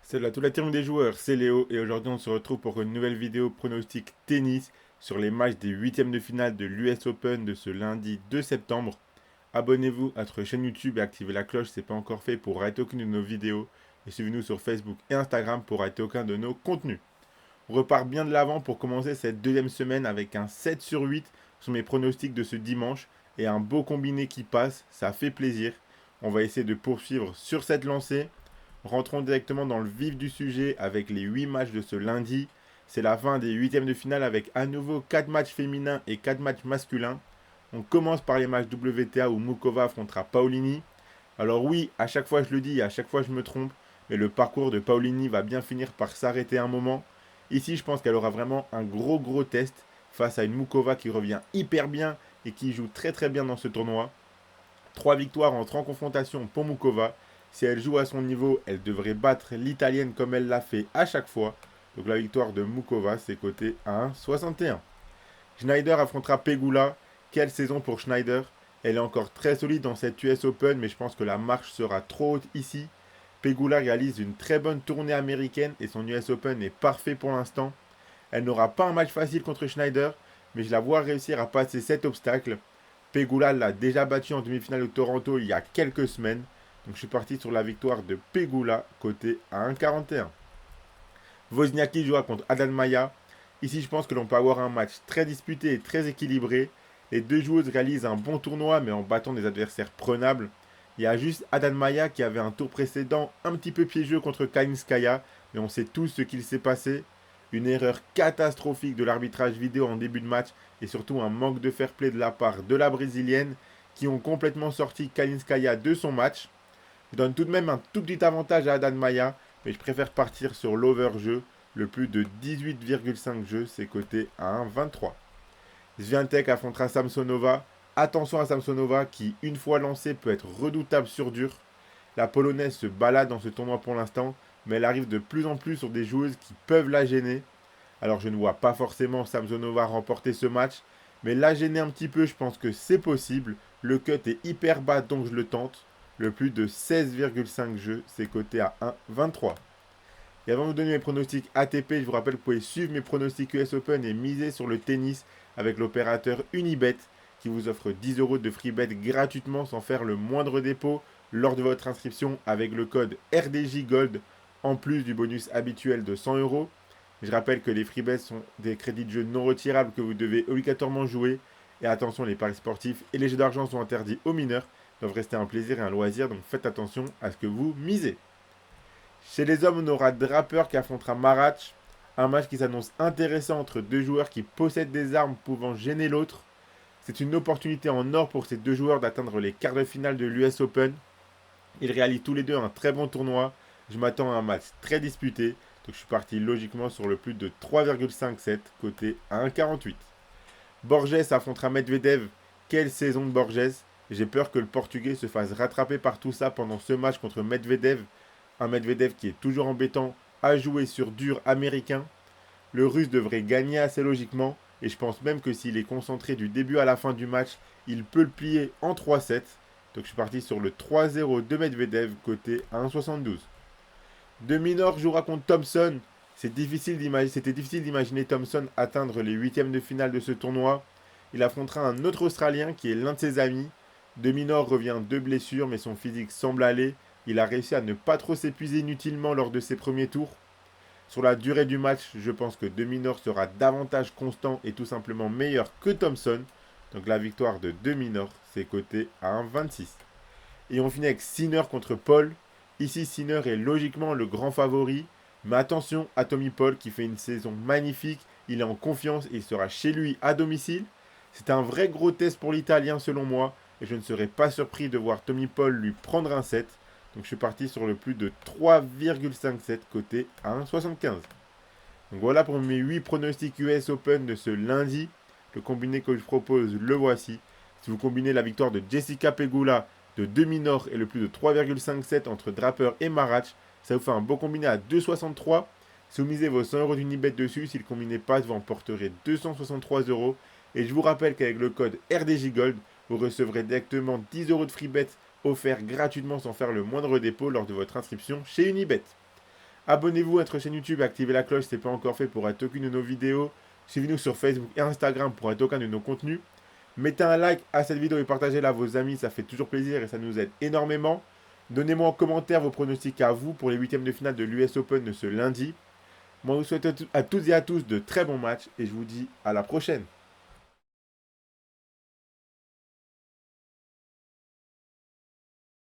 Salut à toute la team des joueurs, c'est Léo et aujourd'hui on se retrouve pour une nouvelle vidéo pronostic tennis sur les matchs des huitièmes de finale de l'US Open de ce lundi 2 septembre. Abonnez-vous à notre chaîne YouTube et activez la cloche si ce n'est pas encore fait pour rater aucune de nos vidéos et suivez-nous sur Facebook et Instagram pour rater aucun de nos contenus. On repart bien de l'avant pour commencer cette deuxième semaine avec un 7 sur 8 sur mes pronostics de ce dimanche et un beau combiné qui passe, ça fait plaisir. On va essayer de poursuivre sur cette lancée. Rentrons directement dans le vif du sujet avec les 8 matchs de ce lundi. C'est la fin des huitièmes de finale avec à nouveau 4 matchs féminins et 4 matchs masculins. On commence par les matchs WTA où Mukova affrontera Paolini. Alors oui, à chaque fois je le dis et à chaque fois je me trompe, mais le parcours de Paolini va bien finir par s'arrêter un moment. Ici, je pense qu'elle aura vraiment un gros test face à une Mukova qui revient hyper bien et qui joue très bien dans ce tournoi. 3 victoires en 30 confrontations pour Mukova. Si elle joue à son niveau, elle devrait battre l'italienne comme elle l'a fait à chaque fois. Donc la victoire de Mukova, c'est coté à 1,61. Schneider affrontera Pegula. Quelle saison pour Schneider. Elle est encore très solide dans cette US Open, mais je pense que la marche sera trop haute ici. Pegula réalise une très bonne tournée américaine et son US Open est parfait pour l'instant. Elle n'aura pas un match facile contre Schneider, mais je la vois réussir à passer cet obstacle. Pegula l'a déjà battu en demi-finale de Toronto il y a quelques semaines. Donc je suis parti sur la victoire de Pegula, côté à 1,41. Wozniacki jouera contre Adam Maya. Ici, je pense que l'on peut avoir un match très disputé et très équilibré. Les deux joueuses réalisent un bon tournoi, mais en battant des adversaires prenables. Il y a juste Adam Maya qui avait un tour précédent un petit peu piégeux contre Kalinskaya, mais on sait tous ce qu'il s'est passé. Une erreur catastrophique de l'arbitrage vidéo en début de match et surtout un manque de fair play de la part de la brésilienne qui ont complètement sorti Kalinskaya de son match. Je donne tout de même un tout petit avantage à Adam Maya, mais je préfère partir sur l'over-jeu. Le plus de 18,5 jeux, c'est coté à 1,23. Swiatek affrontera Samsonova. Attention à Samsonova qui, une fois lancée, peut être redoutable sur dur. La Polonaise se balade dans ce tournoi pour l'instant, mais elle arrive de plus en plus sur des joueuses qui peuvent la gêner. Alors je ne vois pas forcément Samsonova remporter ce match, mais la gêner un petit peu, je pense que c'est possible. Le cut est hyper bas, donc je le tente. Le plus de 16,5 jeux, c'est coté à 1,23. Et avant de vous donner mes pronostics ATP, je vous rappelle que vous pouvez suivre mes pronostics US Open et miser sur le tennis avec l'opérateur Unibet qui vous offre 10 euros de free bet gratuitement sans faire le moindre dépôt lors de votre inscription avec le code RDJ Gold en plus du bonus habituel de 100 euros. Je rappelle que les free bets sont des crédits de jeu non retirables que vous devez obligatoirement jouer. Et attention, les paris sportifs et les jeux d'argent sont interdits aux mineurs, doivent rester un plaisir et un loisir, donc faites attention à ce que vous misez. Chez les hommes, on aura Draper qui affrontera Marach. Un match qui s'annonce intéressant entre deux joueurs qui possèdent des armes pouvant gêner l'autre. C'est une opportunité en or pour ces deux joueurs d'atteindre les quarts de finale de l'US Open. Ils réalisent tous les deux un très bon tournoi. Je m'attends à un match très disputé. Donc je suis parti logiquement sur le plus de 3,57 côté à 1,48. Borges affrontera Medvedev. Quelle saison de Borges. J'ai peur que le Portugais se fasse rattraper par tout ça pendant ce match contre Medvedev. Un Medvedev qui est toujours embêtant à jouer sur dur américain. Le Russe devrait gagner assez logiquement. Et je pense même que s'il est concentré du début à la fin du match, il peut le plier en 3-7. Donc je suis parti sur le 3-0 de Medvedev côté à 1,72. De Minor jouera contre Thompson. C'était difficile d'imaginer Thompson atteindre les huitièmes de finale de ce tournoi. Il affrontera un autre Australien qui est l'un de ses amis. De Minor revient de blessures, mais son physique semble aller. Il a réussi à ne pas trop s'épuiser inutilement lors de ses premiers tours. Sur la durée du match, je pense que De Minor sera davantage constant et tout simplement meilleur que Thompson. Donc la victoire de De Minor, c'est coté à 1,26. Et on finit avec Sinner contre Paul. Ici, Sinner est logiquement le grand favori. Mais attention à Tommy Paul qui fait une saison magnifique. Il est en confiance et il sera chez lui à domicile. C'est un vrai gros test pour l'Italien selon moi. Et je ne serais pas surpris de voir Tommy Paul lui prendre un set. Donc je suis parti sur le plus de 3,57 côté à 1,75. Donc voilà pour mes 8 pronostics US Open de ce lundi. Le combiné que je propose, le voici. Si vous combinez la victoire de Jessica Pegula de 2 minors et le plus de 3,57 entre Draper et Marach, ça vous fait un beau combiné à 2,63. Si vous misez vos 100 euros d'Unibet dessus, si le combiné passe, vous emporterez 263 euros. Et je vous rappelle qu'avec le code RDJ Gold, vous recevrez directement 10 euros de free bet offert gratuitement sans faire le moindre dépôt lors de votre inscription chez Unibet. Abonnez-vous à notre chaîne YouTube et activez la cloche si ce n'est pas encore fait pour être aucune de nos vidéos. Suivez-nous sur Facebook et Instagram pour être aucun de nos contenus. Mettez un like à cette vidéo et partagez-la à vos amis, ça fait toujours plaisir et ça nous aide énormément. Donnez-moi en commentaire vos pronostics à vous pour les huitièmes de finale de l'US Open de ce lundi. Moi, je vous souhaite à toutes et à tous de très bons matchs et je vous dis à la prochaine.